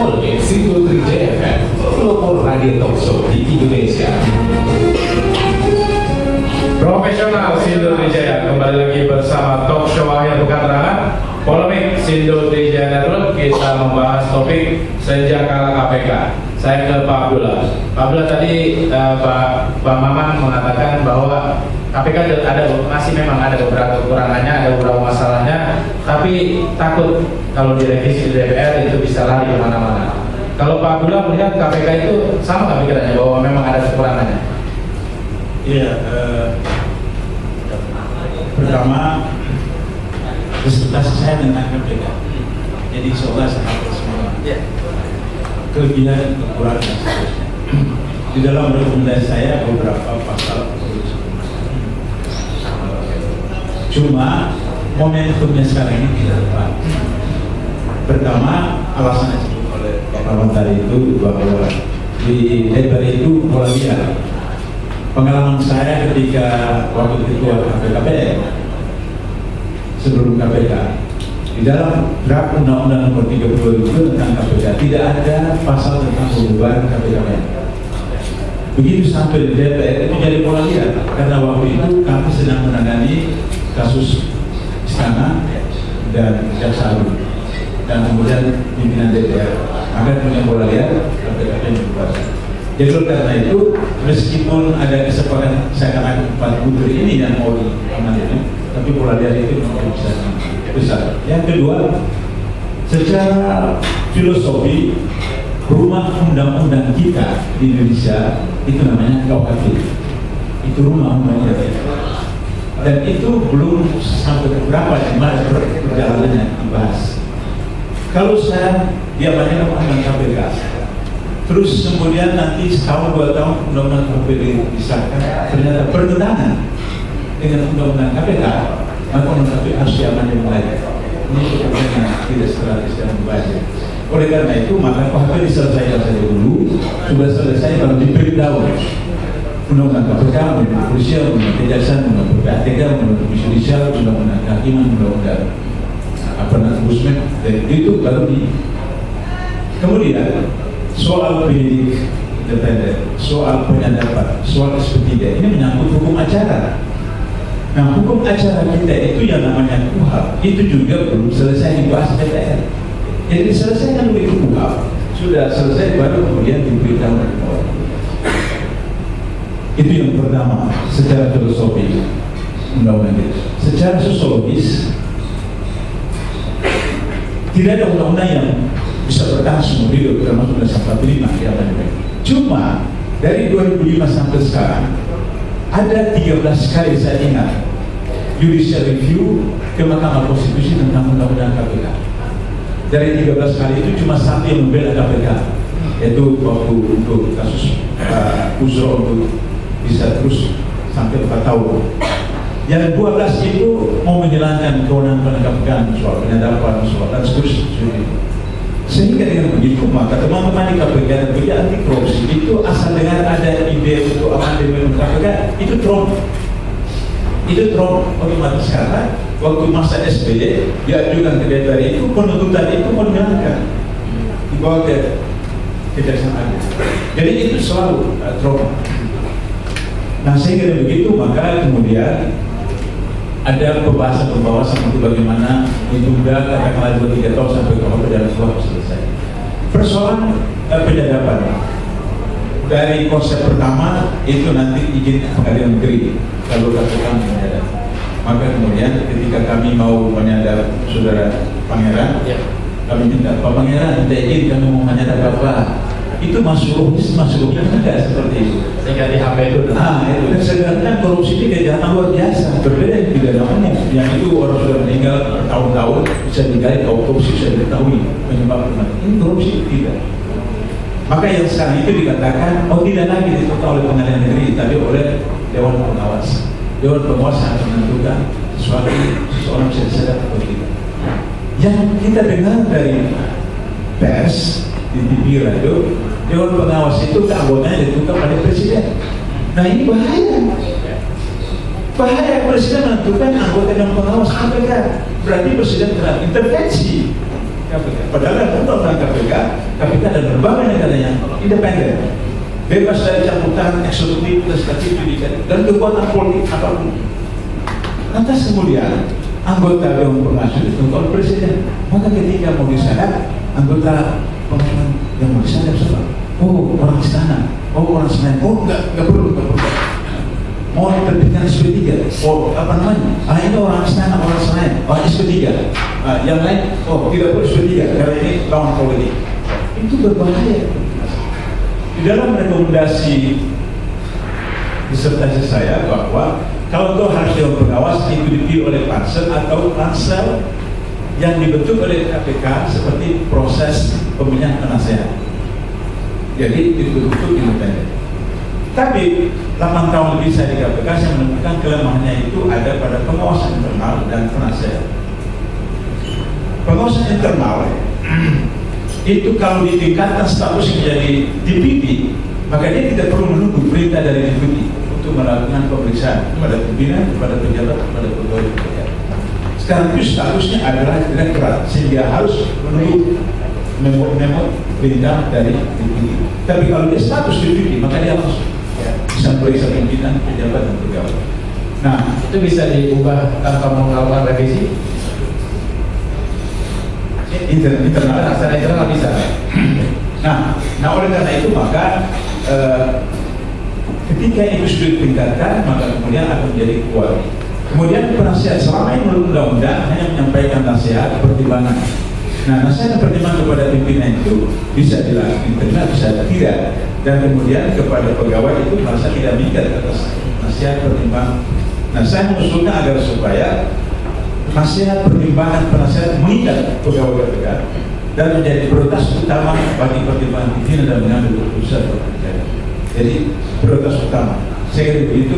oleh Sindo Trijaya FM, pelopor radio talk show di Indonesia. Profesional Sindo Trijaya kembali lagi bersama talk show akhir pekan terakhir polemik Sindo Trijaya Network. Kita membahas topik sejak kalah KPK. Saya ke Pak Abdullah. Pak Abdullah tadi Pak Maman mengatakan bahwa KPK masih memang ada beberapa kekurangannya, ada beberapa masalahnya, tapi takut kalau direvisi di DPR itu bisa lari kemana-mana. Kalau Pak Abdullah melihat KPK itu sama nggak pikirannya bahwa memang ada kekurangannya? Iya, pertama presentasi saya dengan KPK, jadi seolah sangat semua kelebihan dan kekurangan dan seterusnya. Di dalam rekomendasi saya beberapa pasal cuma momentumnya sekarang ini tidak tepat. Pertama, alasan yang disebut oleh Pak Maman tadi itu bahwa di DPR itu pola liar. Pengalaman saya ketika waktu ketua KPK sebelum KPK, di dalam draft Undang-Undang Nomor 32 tentang KPK tidak ada pasal tentang pembubaran KPK. Begitu sampai di DPR itu jadi pola liar, karena waktu itu kami sedang menangani kasus Istana dan Jaksa Agung dan kemudian pimpinan DPR, maka punya pola liar KPK yang dibubarkan. Jadi karena itu meskipun ada kesepakatan saya akan 4 putri ini yang mau diamandemen, tapi pola liar itu memang bisa besar. Yang kedua, secara filosofi rumah undang-undang kita di Indonesia itu namanya KUHP. Itu rumah undang-undang kita. Dan itu belum sampai berapa gimana perjalanannya dibahas. Kalau saya diamandemen undang-undang KPK, terus kemudian nanti setahun 2 tahun undang-undang KPK disahkan, ternyata bertentangan dengan undang-undang KPK, maka undang-undang KPK harus diamandemen lagi. Ini sebenarnya tidak strategis dan membaca. Oleh karena itu, maka KPK diselesaikan saja dulu, sudah selesai baru di-breakdown. Undang-undang KPK, undang-undang kepolisian, undang-undang kejaksaan, undang-undang PPATK, undang-undang judisial, undang-undang kehakiman, undang-undang ombudsman, dan itu baru di. Kemudian soal penyidik independen, soal penyadapan, soal SP3 ini menyangkut hukum acara. Nah, hukum acara kita itu yang namanya KUHP itu juga belum selesai dibahas DPR. Jadi diselesaikan oleh KUHP, sudah selesai baru kemudian diberitahu ke bawah. Itu yang pertama, secara filosofi undang-undang itu. Secara sosiologis tidak ada undang-undang yang bisa bertahan seumur hidup, termasuk Undang-Undang 45 ya, cuma dari 2005 sampai sekarang ada 13 kali saya ingat judicial review ke Mahkamah Konstitusi tentang Undang-Undang KPK. Dari 13 kali itu cuma satu yang membela KPK, yaitu waktu untuk kasus Usro untuk bisa terus sampai 4 tahun. Yang 12 itu mau menjalankan kewenangan penegak soal penyadapan, soal dan seterusnya. Sehingga dengan begitu maka teman-teman di KPK dan kerja anti korupsi itu asal dengar ada ide untuk amandemen KPK itu drop. Itu drop otomatis karena waktu masa SBY diajukan ke DPR itu penuntutan itu mau dijalankan dibawa ke Kejaksaan Agung. Jadi itu selalu drop. Nah sehingga begitu maka kemudian ada pembahasan untuk bagaimana ditunda katakanlah 2-3 tahun sampai KUHP dan KUHP selesai. Persoalan penyadapan dari konsep pertama itu nanti izin pengadilan negeri kalau KPK menyadap. Maka kemudian ketika kami mau menyadap saudara Pangeran, kami minta Pak Pangeran minta izin kami mau menyadap apa. Itu masuk tidak seperti itu. Sehingga di HP itu. Nah itu dan sebenarnya korupsi ini kejahatan luar biasa. Berbeda dengan pidana umum yang itu orang sudah meninggal bertahun-tahun bisa digali autopsi bisa diketahui penyebab kematian. Ini korupsi tidak. Maka yang sekarang itu dikatakan tidak lagi ditentukan oleh pengadilan negeri tapi oleh Dewan Pengawas. Dewan Pengawas akan menentukan seseorang bisa disadap atau tidak. Yang kita dengar dari pers di TV radio, Dewan Pengawas itu keanggotanya ditentukan oleh Presiden. Nah ini bahaya. Bahaya Presiden menentukan anggota Dewan Pengawas KPK. Berarti Presiden telah intervensi KPK. Padahal dalam undang-undang KPK ada lembaga negara yang independen, bebas dari campur tangan eksekutif, legislatif, yudikatif, dan kekuatan politik apapun. Lantas kemudian anggota Dewan Pengawas itu oleh Presiden, maka ketika mau disadap, anggota pengawas yang mau disadap siapa? Oh, orang istana, oh orang Senayan, oh enggak perlu. Mau diterbitkan SP3, oh apa namanya? Ini orang istana, orang Senayan, orang SP3. Yang lain, oh tidak perlu SP3 karena ini lawan politik. Itu berbahaya. Di dalam rekomendasi disertasi saya bahwa kalau itu harus Dewan Pengawas itu dipilih oleh pansel atau pansel yang dibentuk oleh KPK seperti proses pemilihan penasehat. Jadi itu independen. Tapi 8 tahun lebih saya di KPK, saya menemukan kelemahannya itu ada pada pengawasan internal dan penasehat. Pengawasan internal itu kalau ditingkatkan status menjadi DPP, maka dia tidak perlu menunggu perintah dari DPP untuk melakukan pemeriksaan kepada pimpinan, kepada pejabat, kepada pegawai negara. Sekarang itu statusnya adalah direktorat, sehingga harus menunggu memo perintah dari DPP. Tapi kalau dia status DPP, maka dia langsung bisa periksa pimpinan, pejabat, dan pegawai. Nah, itu bisa diubah tanpa melakukan revisi. Internal Secara internal bisa. Nah, oleh karena itu maka ketika itu sudah ditingkatkan, maka kemudian akan menjadi kuat. Kemudian penasihat selama ini menurut undang-undang hanya menyampaikan nasihat pertimbangan. Nah, nasihat pertimbangan kepada pimpinan itu bisa diterima, bisa tidak. Dan kemudian kepada pegawai itu merasa tidak mengikat atas nasihat pertimbangan. Nah, saya mengusulkan agar supaya nasihat pertimbangan penasihat mengikat pegawai KPK dan menjadi prioritas utama bagi pertimbangan pimpinan dan mengambil keputusan pekerjaan. Jadi prioritas utama. Saya kira itu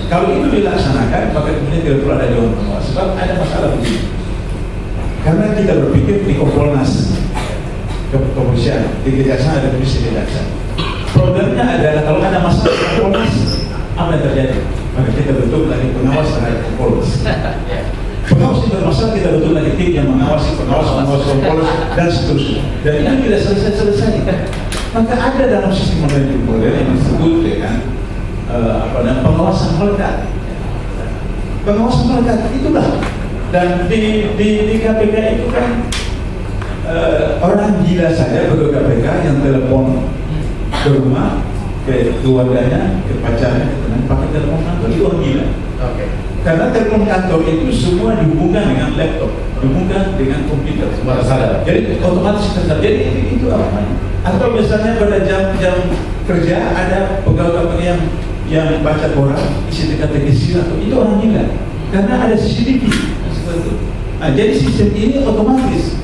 kalau itu dilaksanakan, maka kemudian tidak perlu ada Dewan Pengawas. Sebab ada masalah begini. Karena kita berpikir di Kompolnas, kepolisian, di kejaksaan ada komisi kejaksaan. Problemnya adalah kalau ada masalah di Kompolnas, apa yang terjadi? Maka kita bentuk lagi pengawas terhadap Kompolnas. Pengawas itu bermasalah, kita bentuk lagi tim yang mengawasi pengawas Kompolnas dan seterusnya. Dan itu tidak selesai. Maka ada dalam sistem manajemen modern yang disebut dengan pengawasan melekat. Pengawasan melekat itulah. Dan di KPK itu kan orang gila saja pegawai KPK yang telepon ke rumah, ke keluarganya, ke pacarnya, ke teman, pakai telepon kantor, itu orang gila. Karena telepon kantor itu semua dihubungkan dengan laptop, dihubungkan dengan komputer, semua sadar. Jadi otomatis tersadar. Jadi itu apa namanya? Atau misalnya pada jam kerja ada pegawai KPK yang baca koran, isi teka-teki sila, itu orang gila. Karena ada CCTV. Nah, jadi sistem ini otomatis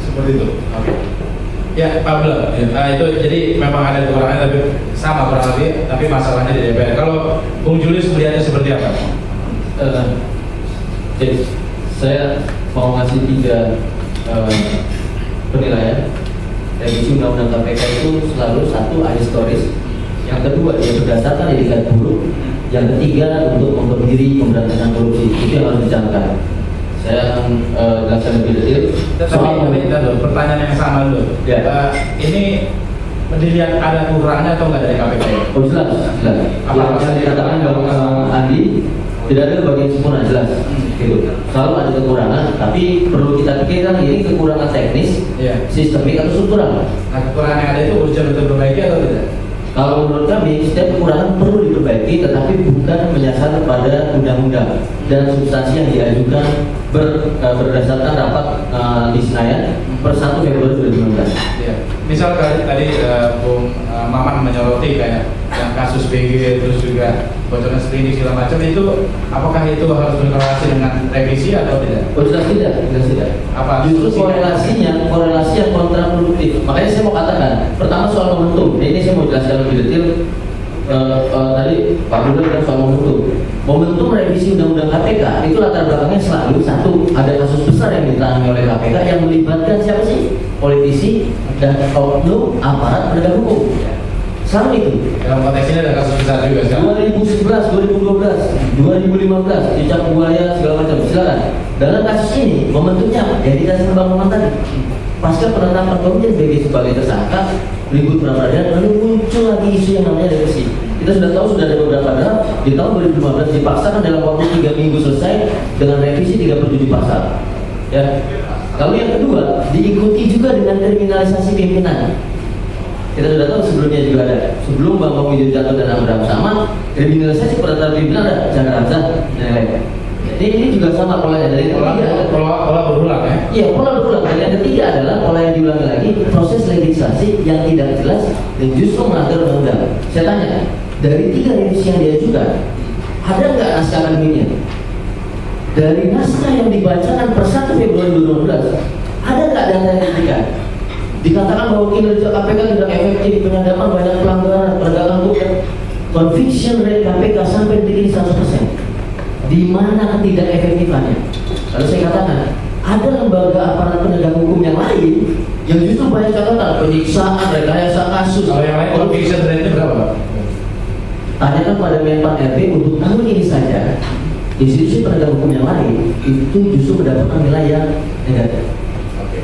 seperti itu. Ya, Pak Abdul, itu jadi memang ada kekurangan, tapi sama kurang lebih, tapi masalahnya di DPR. Kalau Bung Julius melihatnya seperti apa? Jadi saya mau ngasih 3 penilaian. Revisi Undang-Undang KPK itu selalu satu ahistoris, yang kedua dia berdasarkan etikat buruk, yang ketiga untuk memperkiri pemberantasan korupsi. Itu yang harus dicantumkan. Saya jelaskan lebih detail. Tapi pertanyaan yang sama dulu. Ya. Ini dilihat ada kekurangannya atau enggak dari KPK? Oh jelas. Yang dikatakan Bang Andi tidak ada bagian sempurna, jelas. Gitu. Selalu ada kekurangan, tapi perlu kita pikirkan ini kekurangan teknis, sistemik atau struktural. Nah, kekurangan yang ada itu urgent untuk diperbaiki atau tidak? Kalau menurut kami, setiap kekurangan perlu diperbaiki, tetapi bukan menyasar pada undang-undang dan substansi yang diajukan berdasarkan rapat di Senayan per 1 Februari 2019. Ya. Misal tadi Bung Maman menyoroti kayak yang kasus BG, terus juga bocoran seprindik segala macam, itu apakah itu harus berkorelasi dengan revisi atau tidak? Oh, jelas tidak. Apa? Justru korelasi yang kontraproduktif. Makanya saya mau katakan, pertama soal momentum. Ini saya mau jelaskan lebih detail. Tadi Pak Budi bilang soal momentum revisi Undang-Undang KPK itu latar belakangnya selalu satu, ada kasus besar yang ditangani oleh KPK yang melibatkan siapa sih? Politisi dan oknum aparat penegak hukum. Selama itu Dalam konteks ini ada kasus besar juga sekarang. 2011, 2012, 2015, cicak buaya segala macam. Silakan. Dalam kasus ini momentumnya apa? Jadi kasih Bang Maman tadi. Pasca penetapan Komjen BG sebagai tersangka, ribut pra-peradilan, lalu muncul lagi isu yang namanya revisi. Kita sudah tahu sudah ada beberapa draft di tahun 2015 dipaksakan dalam waktu 3 minggu selesai dengan revisi 37 pasal. Ya. Lalu yang kedua diikuti juga dengan kriminalisasi pimpinan. Kita sudah tahu sebelumnya juga ada. Sebelum Bambang Wijoyanto dan Abraham Samad, kriminalisasi peraturan pimpinan ada Chandra Hamzah dan lain-lain. Jadi ini juga sama polanya dari Pola berulang ya. Iya, pola berulang. Dan yang ketiga adalah pola yang diulangi lagi, proses legislasi yang tidak jelas dan justru melanggar undang-undang. Saya tanya, dari 3 revisi yang diajukan, ada nggak naskah akademiknya? Dari naskah yang dibacakan per 1 Februari 2012, ada nggak data yang diberikan? Dikatakan bahwa kinerja KPK tidak efektif, penyadapan banyak pelanggaran, penegakan hukum, conviction rate KPK sampai detik ini 100%. Di mana ketidak efektifannya? Lalu saya katakan, ada lembaga aparat penegak hukum yang lain yang justru banyak catatan penyiksaan, rekayasa kasus. Kalau yang lain conviction rate-nya berapa? Tanyakan pada Menpan RB untuk tahun ini saja, institusi penegak hukum yang lain itu justru mendapatkan nilai yang negatif. Oke.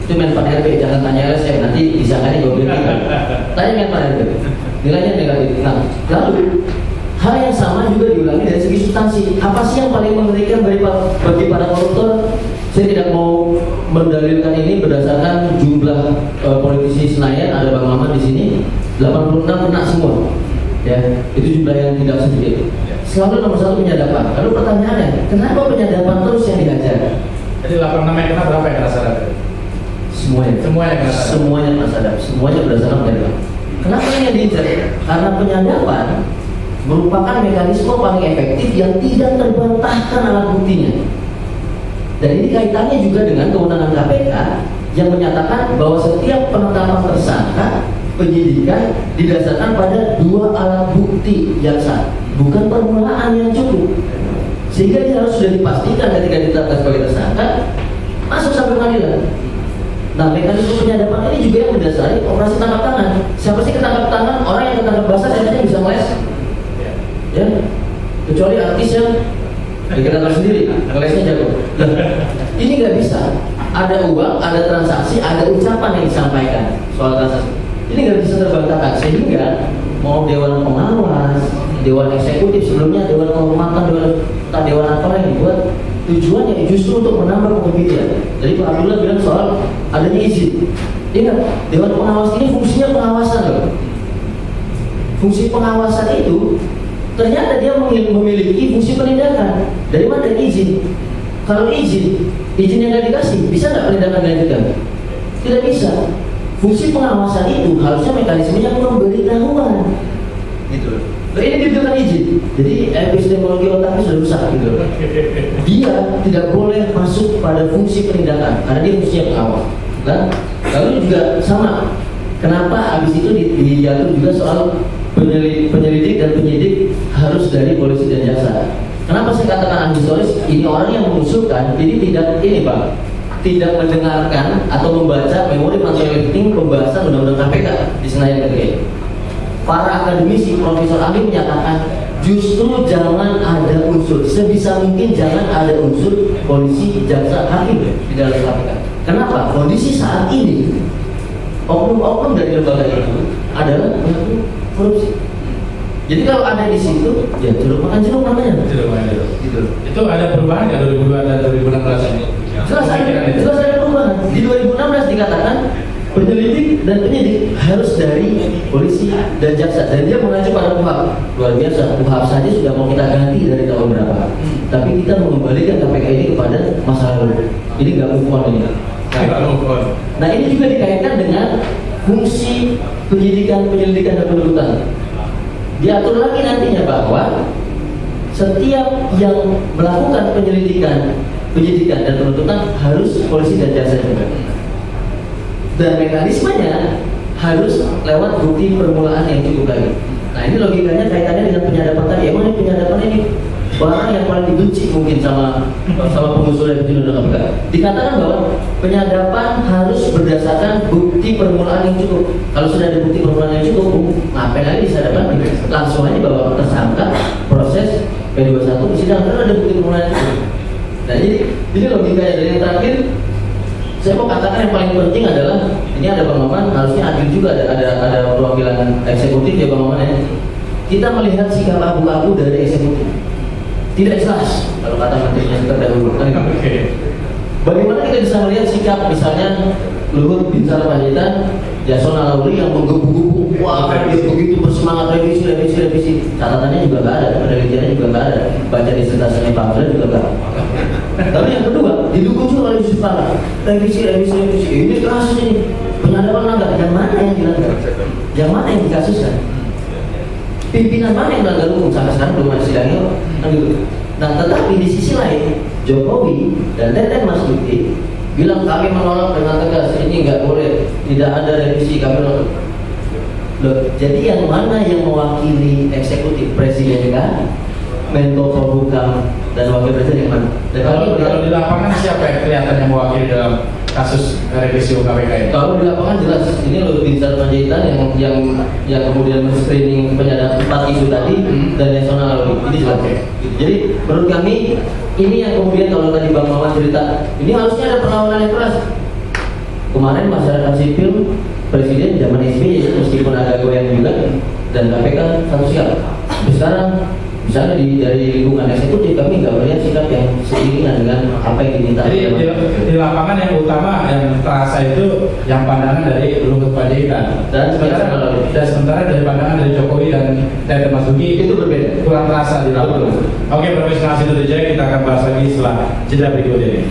Itu Menpan RB, jangan tanya LSM, nanti disangkanya gue bilang. Tanya Menpan RB, nilainya negatif. Nah, lalu hal yang sama juga diulangi dari segi substansi. Apa sih yang paling mengerikan bagi para koruptor? Saya tidak mau mendalilkan ini berdasarkan jumlah politisi Senayan, ada Bang Maman di sini, 86 kena semua. Ya, itu jumlah yang tidak sedikit. Selalu nomor 1 penyadapan. Lalu pertanyaannya, kenapa penyadapan terus yang dihajar? Jadi 86 yang kena berapa yang kena sadar? Semuanya. Semuanya kena sadar. Semuanya kena sadar. Semuanya berdasarkan penyadapan. Kenapa ini yang dihajar? Karena penyadapan merupakan mekanisme paling efektif yang tidak terbantahkan alat buktinya. Dan ini kaitannya juga dengan kewenangan KPK yang menyatakan bahwa setiap penetapan tersangka penyidikan didasarkan pada 2 alat bukti yang sah, bukan permulaan yang cukup. Sehingga dia harus sudah dipastikan ketika ditetapkan sebagai tersangka masuk sampai pengadilan. Nah, mekanisme penyadapan ini juga yang mendasari operasi tangkap tangan. Siapa sih ketangkap tangan? Orang yang ketangkap basah biasanya bisa ngeles. Ya, kecuali artis yang dikatakan sendiri, ngelesnya jago. Ini nggak bisa. Ada uang, ada transaksi, ada ucapan yang disampaikan soal transaksi. Ini nggak bisa terbantahkan sehingga mau dewan pengawas, dewan eksekutif sebelumnya, dewan kehormatan, dewan apa yang dibuat tujuannya justru untuk menambah kompetisi. Jadi Pak Abdullah bilang soal adanya izin. Ingat, dewan pengawas ini fungsinya pengawasan loh. Fungsi pengawasan itu ternyata dia memiliki fungsi penindakan. Dari mana izin? Kalau izin yang nggak dikasih, bisa nggak penindakan dilanjutkan? Tidak bisa. Fungsi pengawasan itu harusnya mekanismenya pemberitahuan. Gitu. Nah, ini diberikan izin. Jadi epistemologi otaknya sudah rusak gitu. Dia tidak boleh masuk pada fungsi penindakan karena dia fungsinya pengawas. Nah, lalu juga sama. Kenapa habis itu diatur juga soal penyelidik dan penyidik harus dari polisi dan jaksa. Kenapa saya katakan ahistoris? Ini orang yang mengusulkan, jadi tidak mendengarkan atau membaca memori lifting pembahasan undang-undang KPK di Senayan ketika. Para akademisi, profesor ahli menyatakan justru jangan ada unsur, sebisa mungkin jangan ada unsur polisi, jaksa, hakim di dalam KPK. Kenapa? Kondisi saat ini oknum-oknum dari lembaga itu adalah korupsi. Jadi kalau ada di situ, ya jeruk makan jeruk namanya. Jeruk makan jeruk. Gitu. Itu ada perubahan nggak 2002 dan 2016 ini? Jelas ada perubahan. Di 2016 dikatakan penyelidik dan penyidik harus dari polisi dan jaksa, dan dia mengacu pada KUHP. Luar biasa, KUHP saja sudah mau kita ganti dari tahun berapa. Tapi kita mengembalikan KPK ini kepada masa lalu. Ini nggak move on ini. Nah, ini juga dikaitkan dengan fungsi penyelidikan dan penuntutan. Diatur lagi nantinya bahwa setiap yang melakukan penyelidikan dan penuntutan harus polisi dan jaksa juga. Dan mekanismenya harus lewat bukti permulaan yang cukup lagi. Nah, ini logikanya kaitannya dengan penyadapan tadi. Emang ini penyadapan ini barang yang paling dibenci mungkin sama pengusul revisi undang-undang KPK. Dikatakan bahwa penyadapan harus berdasarkan bukti permulaan yang cukup. Kalau sudah ada bukti permulaan yang cukup, ngapain lagi disadapan? Langsung aja bawa tersangka, proses P21 di sidang karena ada bukti permulaan yang cukup. Nah ini logikanya. Dan yang terakhir, saya mau katakan yang paling penting adalah ini ada Bang Maman, harusnya adil juga ada perwakilan eksekutif ya Bang Maman ya. Kita melihat sikap abu-abu dari eksekutif tidak jelas kalau kata menterinya terdahulu. Bagaimana kita bisa melihat sikap misalnya Luhut Binsar Panjaitan, Yasona Lawli yang menggebu-gebu, wah dia begitu bersemangat revisi, catatannya juga nggak ada, penelitiannya juga nggak ada, baca disertasinya Pak Amran juga nggak. Tapi yang kedua didukung juga oleh Yusuf Kala, revisi, ini kasus ini penyadapan langgar, yang mana yang dilanggar, yang mana yang dikasuskan, pimpinan mana yang melanggar hukum sampai sekarang belum ada sidangnya, kan gitu. Nah tetapi di sisi lain Jokowi dan Teten Mas Duki bilang kami menolak dengan tegas, ini nggak boleh, tidak ada revisi, kami menolak. Loh, jadi yang mana yang mewakili eksekutif, presiden kan, Menko Polhukam dan wakil presiden yang mana? Dan Kalau di lapangan siapa yang kelihatan yang mewakili dalam kasus revisi KPK ini? Kalau di lapangan jelas, ini Luhut Binsar Panjaitan yang kemudian men-screening penyadapan 4 isu tadi dan Yasona Lawli, ini jelas. Jadi menurut kami ini yang kemudian kalau tadi Bang Maman cerita, ini harusnya ada perlawanan yang keras. Kemarin masyarakat sipil, presiden zaman SBY meskipun agak goyang juga dan KPK satu siap. Tapi sekarang misalnya dari lingkungan eksekutif kami nggak melihat sikap yang seiringan dengan apa yang diminta. Jadi di lapangan yang utama yang terasa itu yang pandangan dari Luhut Panjaitan dan sementara dari pandangan dari Jokowi dan Teten Mas Duki itu berbeda, kurang terasa di lapangan. Oke, Profesor Nasir Wijaya, kita akan bahas lagi setelah jeda berikut ini.